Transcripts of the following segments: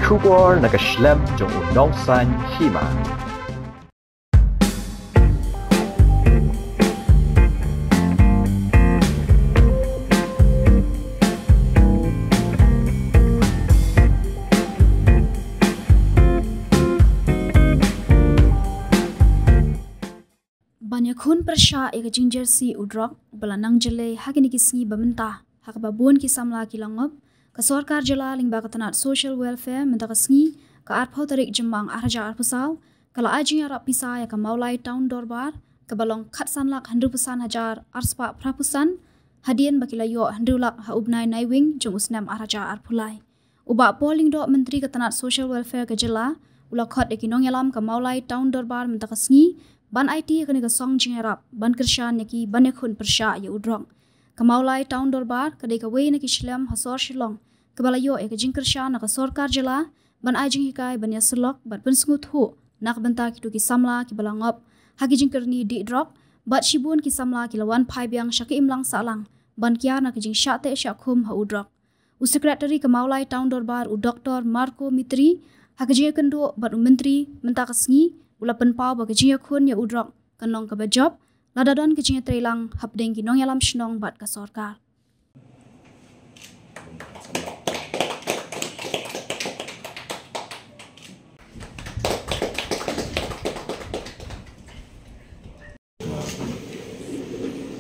Kubor nakaslem jong unongsan Hima. Ïakhun persya eka Jingïarap Drok belanang jele hakini kisngi bamenta hak babun kisamla kilangop ke Sorkar jela lingba ketenat social welfare menta kesngi ke arpau tarik jembang arja arpusau kala Jingïarap Pisa ya ke Mawlai town Dorbar ke balong kat sanlak 100% hajar arspa prapusan hadian bakilayo 100 lak haubnai naiwing jong usnam arja arpulai uba polling do menteri ketenat social welfare ke jela ulakot ekinong yalam ke Mawlai town Dorbar menta kesngi ban IT kene ke song Jingïarap ban kersyan yaki ban Ïakhun persya ya Drok ke Mawlai town Dorbar kedai ke wei neki shlam hasor shilong ke balayo ke jingkersyan nak Sorkar jela ban ajing hikai ban yaselok ban pensungut hu nak benta kitu ki samla ki balangop hagi jingkerni di Drok bat shibun ki samla ki lawan phai biang syaki imlang salang ban kiar nak jing syate syakum ha Drok u sekretari ke Mawlai town Dorbar u Dr. Marco Mitri hagi jingkendo ban menteri menta kesngi ula penpau bagi Ïakhun ya Drok kanong ke job ladadon ke trelang hapdeng kinong yalam shnong bat ke Sorkar.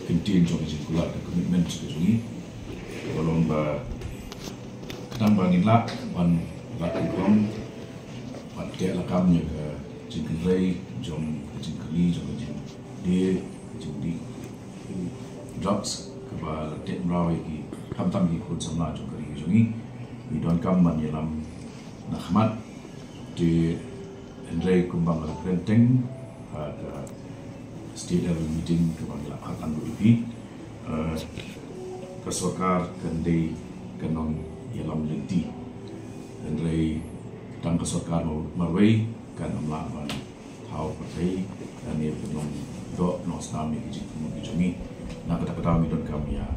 Kentin jong jingkulat ke komitmen ke jungi balong ba kadang bangin la ban lakong ban dia lakamnya ke jingkelai jong jingkeli jong jing dia jing di drugs kaba latet merawi ki tam ki khun samla jong kari jongi we don kam man yalam nakhmat di Andre kumbang la krenteng ada state level meeting kaba la akan berupi ke Sorkar kendai kenong yalam lenti Andre tang ke Sorkar Mawlai kan amla ban thau patai dan ni penong do no stam ni kijingi na kata mi don kam ya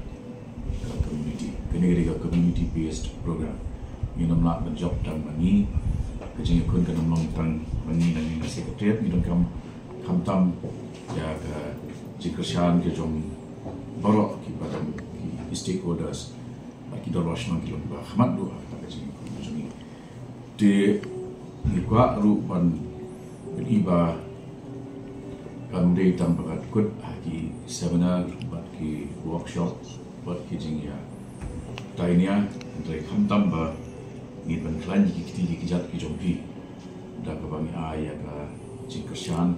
community kene ga community based program ni namla ban job tang mani kijingi kun kan amlong tang mani dan ni secretariat mi don kam tam ya ka jikersyan ke jom borok ki badam ki stakeholders baki do rosno ki lomba khmat do ta kijingi de ni kwa ru ban iba kan day tam bakat kut haki seminar bat ki workshop bat ki jingya tainya dari khamtam ba ni ban klan ki kiti ki jat ki jompi da ka bami aya ka jingkersyan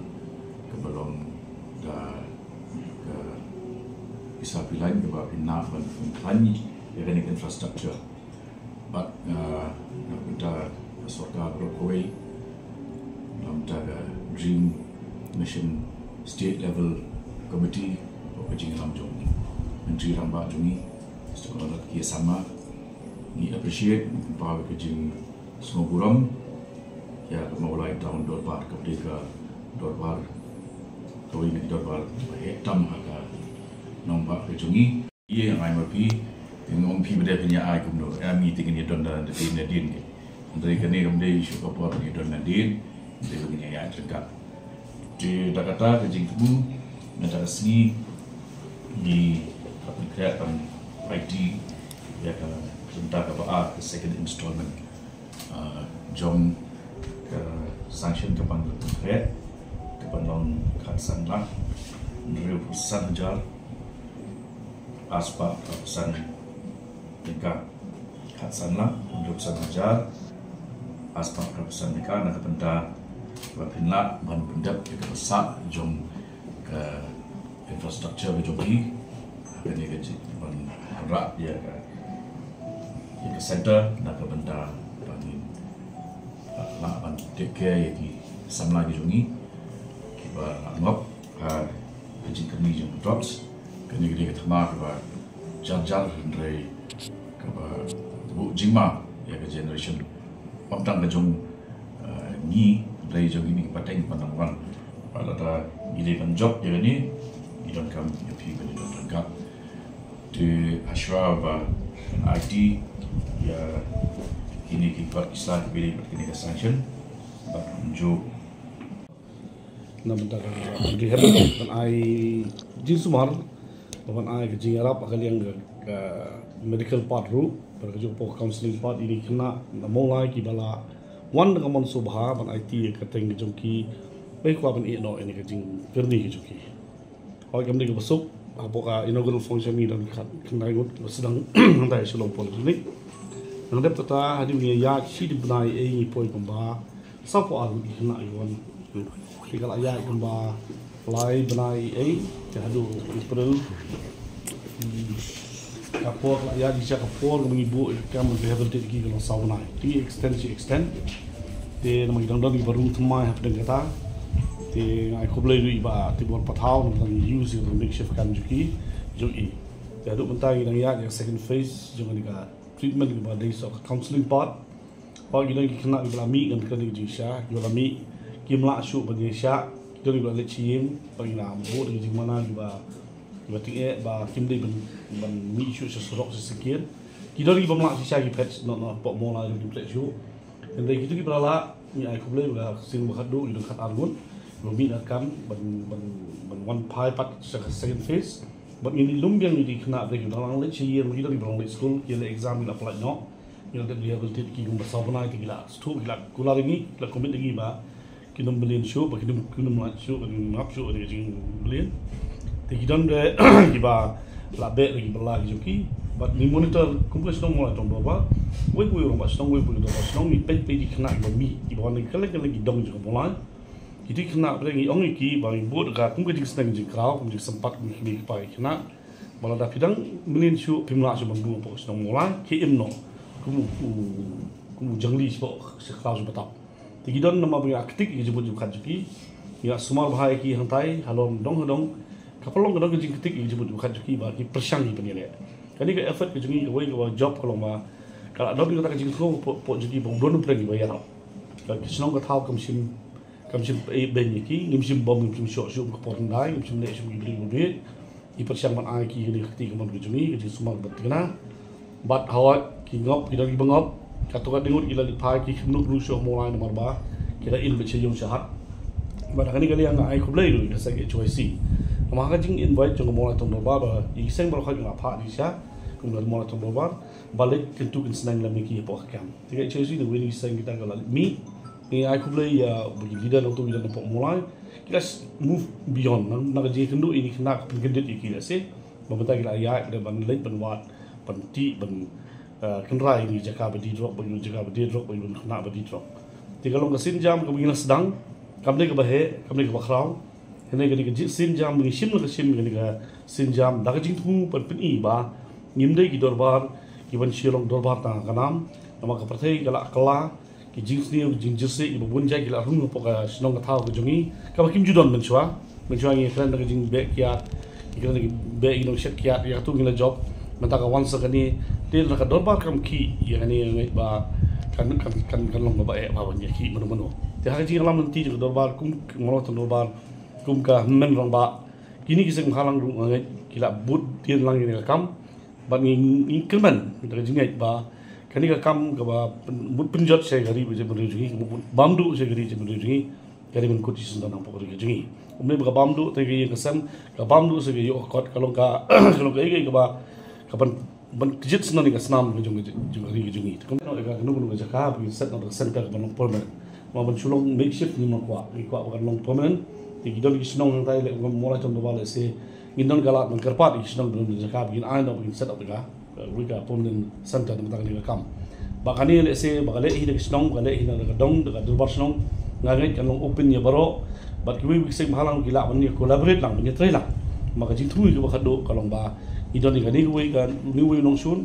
ke balong da ka bisa pilain ke ba pinna ban klan ya kan infrastructure bat na kita Sorkar berkuai dalam jaga dream mission state level committee pokoknya dalam jom menteri rambak jumi setelah kia sama ni appreciate bahawa kejing semua buram ya Mawlai tahun Dorbar kepada Dorbar kau ini Dorbar hitam haka nombak kejungi ia yang ai mapi dengan pi benda punya ai kumno kami tinggal don dan din dari kene kemudian isu kapor ni don nadin dari begini ya terdekat di Jakarta kejing tubuh negara seni di kerajaan IT ya ke tentang Kaba ke second installment jom ke sanction ke panggil konkret ke pandang khasan lah 100% hajar aspa khasan tingkat khasan lah 100% hajar aspa khasan tingkat nak benda berpindah ban pendap ke besar jom ke infrastruktur ke jogi akan dia ke ban rak dia ke center nak ke benda bangin nak ban take care yaki samla ke jongi kiba ngop ke jingkeni jom drops kini dia ke thama ke jar ndrei ke bu jingma ya ke generation pamtang ke jong ni dari jog ini pateng pandangan pada ta eleven job dia ni idon kam yapi bani don rangkap di Ashraf IT ya ini kita Pisa pilih begini ke sanction berunjuk na bentar rehab kan ai jin sumar ban ai ke Jingïarap akal yang ke medical part ru berkerja po counseling part ini kena na Mawlai ki bala wan dengan mon subha ban IT ke teng jongki baik kwa ban no ini ke jing kerni ke jongki hoi kam ke besuk apa inaugural function ni dan kena ikut sedang nanti selong pol ni nang tata hadi ni ya si di benai ai poi kamba sapo aru kena iwan kalau ayah kembali mulai benai hadu April kapor ayah bisa kapor mengibu kamu rehabilitate lagi kalau sauna ini extend de nama kita dah baru temai apa dengan kata de aku boleh iba tibur patau tentang use yang makeshift kan juki jadi bentar kita yang second phase jangan kita treatment kita days of counseling part kalau kita kena kita mi kan kena jisha kita mi kimla syu Indonesia dari balik Sien bagi nam bo dari mana juga tinggal ba kimdai ban mi syu sesorok sesekian kita lagi bangla sisa ki patch not pok mola di patch syu dan dari itu kita bala ni aku boleh ba sing bahadu itu kat argun mi akan ban one pie pat second phase but ini lumbiang ni kena dari dalam lek Sien kita di bang school kita exam ni apply no kita dia betul ki gum basabna ti gila stu gila kula lagi la komit lagi ba kita beliin show, bagi kita melihat show, bagi map show ada jing beliin. Tapi kita dah kita labek lagi berlagi joki, but ni monitor kompleks nong mulai tong Dorbar, wei orang pas nong wei Dorbar, nong ni pet di kena kita mi, kita orang lagi dong juga mulai. Kita kena lagi orang iki bagi buat dekat kompleks sedang jing kerau, kompleks sempat mi pakai kena, malah dah pidang beliin show, pimla show bangdu pas nong mulai, KM no, kumu jangli sebab sekerau sebab Tigidon nama punya aktif yang jemput jemput juki, ya semua bahaya ki hantai, halong dong, kapalong kedong kejing ketik yang jemput jemput juki bagi persang ni penilai. Kali ke effort kejungi away ke job kalau mah kalau ada kita kejing tu pot juki bong don pergi bayar. Kalau kesenong ke tahu kamsin banyak ki, kamsin bom kamsin short ke pot ndai, kamsin nek kamsin beli duit, i persang man ai ki ni ketik keman kejungi kejing semua berkena. But hawat ki ngop kita lagi bengop. Katakan dengut kita lipai ki khnuk rusuh mulai nomor ba kita in baca yang syahat pada kali yang ai kublai lu kita sagi choice maka jing invite jong mulai tong Dorbar ba iseng bar khat ngapa di sya kemudian mulai tong Dorbar balik tentu kan senang lami ki apa kam tiga choice the winning iseng kita kalau mi ni ai kublai ya bagi leader untuk kita nampak mulai kita move beyond nak je kendu ini kena pengendit iki se membentak kita ya ada ban late ban wat penti ban kenrai ni jaga bedi Drok bagi jaga bedi Drok bagi nak bedi Drok. Tiga long kesin jam kebingin sedang, kami ke bahe, kami ke bakrau. Ini ke sin jam bagi sim ke sim ke sin jam. Dah kejing tu perpeni ba, ngimdai ki Dorbar, ki ban shilong Dorbar tang kanam. Nama ke partai galak kala, ki jing sini jing jese ibu bunjai galak rung poka senong ke tahu ke jungi. Kau kim judon mencua ni keren dah kejing back kiat, kira lagi back inong set kiat, yang tu gila job. Mentaka once sekali dia nak Dorbar kam ki yang ni yang ba kan long ba ba ban ki menu dia hari jing lam nanti juga Dorbar kum ngolot Dorbar kum ka men rong ba kini kisah menghalang ngai kila bud dia lang ni kam ba ni kelman kita jing ba kani ka kam ka ba bud penjot saya gari je beri jungi bamdu saya gari je beri jungi gari men kuti sundan apa gari jungi umne ba bamdu te ki kesam ka bamdu se yo kot kalau ka ai ka ba kapan kejut senang dengan senam kejung hari kejungi. Kemudian orang kena jaga, pergi set nak set per long permanent. Maupun sulung makeshift ni makwa bukan long permanent. Jadi kita lagi senang nanti lek mulai tahun depan lek se ngindon galak mengkerpat lagi senang belum jaga, pergi air nak pergi set up juga. Mereka permanent center tempat kita kam. Bahkan ni lek se bahkan lek hidup senang, bahkan lek hidup dekat dong dekat Dorbar senang. Ngagai kan long open ya baru. But kita bisa menghalang gila mana collaborate lang, mana try lang. Maka jitu itu bahkan do kalau bah idon ni kan ni wei nong shun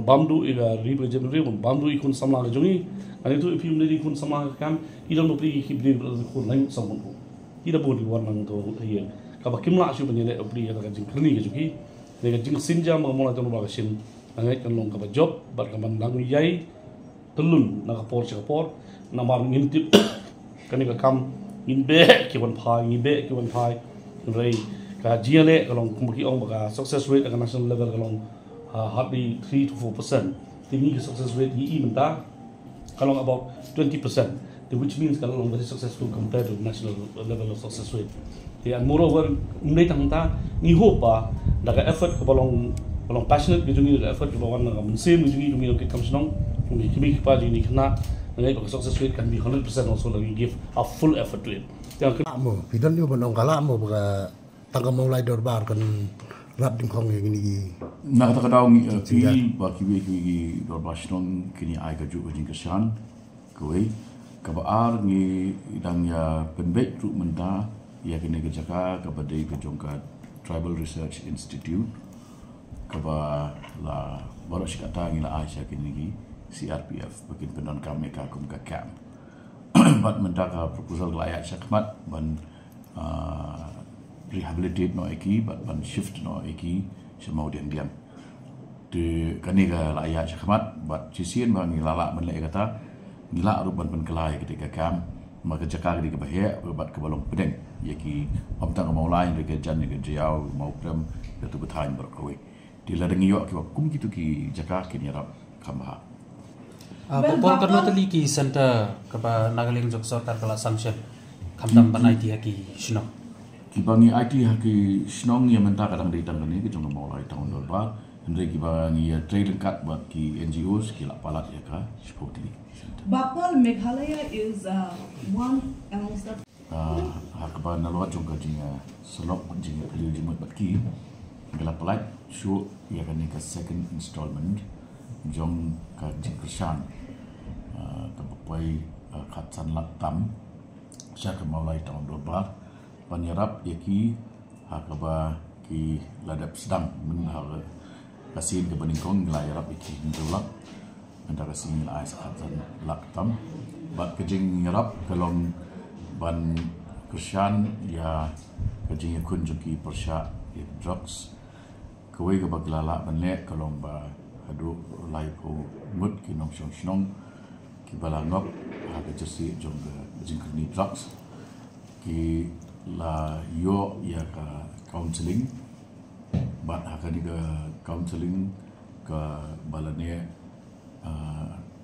bamdu iga ribe jemri bamdu ikun samla ga jongi ani tu ipi umni ikun samla kan idon no pri ki bli ko lain samun ko ida bodi warnang to hiya ka ba kimla shu bani le pri ga jing krni ga juki ne ga jing sinja ma mola to ba ga shin angai kan long ka ba job bar ka man lang yai telun na ka por na mar ngintip kan ga kam in be ki wan phai rei ka GLA kalong kumaki ong baka success rate at national level kalong hardly 3 to 4%. tinggi ke success rate IE mentah kalau about 20%, which means kalau very successful compared to national level of success rate. And moreover, umday tangta ni hope ba daga effort ke balong passionate ke jungi daga effort ke bawan nga mensim ke jungi jungi ke kamsnong umi kimi pa jungi kena ngai ba success rate can be 100% also we give a full effort to it. Yang mo pidan yo banong kala mo ba tangga Mawlai Dorbar kan rap dim khong ni na ta kadau ki ba ki Dorbar shnong kini ai ka ju jing ka shan koi ka ba ar ni idang ya penbek ru menta ya kini ke jaka ka ba dei ke jongka Tribal Research Institute ka ba la baru sikata ngi la Asia kini CRPF bakin pendon kami ka kum ka camp but menta ka proposal layak syakmat ban rehabilitate no eki but ban shift no eki semau diam de kaniga layak syakmat but Sien bang lala ban le kata ngila ruban ban kelai ketika kam maka jaka ketika bahaya bat ke balong pedeng yaki pamtang Mawlai de jan ke jiau mau prem tu betain berkawi di ladang yo ki kum gitu ki jaka Jingïarap kamba Popol karno tali ki center kaba nagaling jok Sorkar kala sanction kamdam ban IT haki sino kibangi IT haki snong yang menta kadang di tang ni ke jong Mawlai tahun Dorbar hendai kibangi trailing cut buat ki NGOs ki palat ya ka seperti ni Bapal Meghalaya is one amongst the hakba nalwa jong ka jinga selop jinga peliu jimat batki gela palat show ya kan ka second installment jong ka jingkershan ka pai khatsan latam sya ka Mawlai tahun Dorbar Jingïarap yaki hakba ki ladap sedang menhar kasin ke beningkong Jingïarap iki ndulak antara sini ais khatsan laktam bat ke Jingïarap kalong ban kershan ya ke Ïakhun joki persya drugs kawai ke baglala ban le kalong ba hadu lai ko mut ki nong shong ki balangop ha ke jesi jong jingkni drugs ki la yo ya ka counseling bat ha ka diga counseling ka balane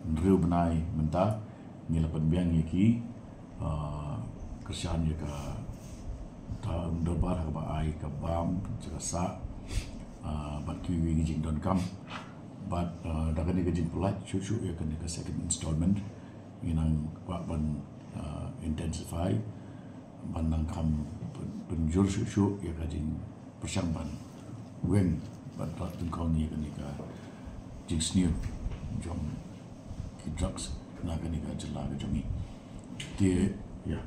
ndriu benai menta ngila penbiang yaki kerjaan ya ka tahun Dorbar ka ba ai ka bam jaka sa bat ki wi jing don kam but daga ni jing pulat chu ya kan ka second installment inang ban intensify ban nang kam penjur chu ya ka jing persang ban wen ban rat tung kau ni ka jing snew jom ki drugs na ka ni ka jela ka jomi dia ya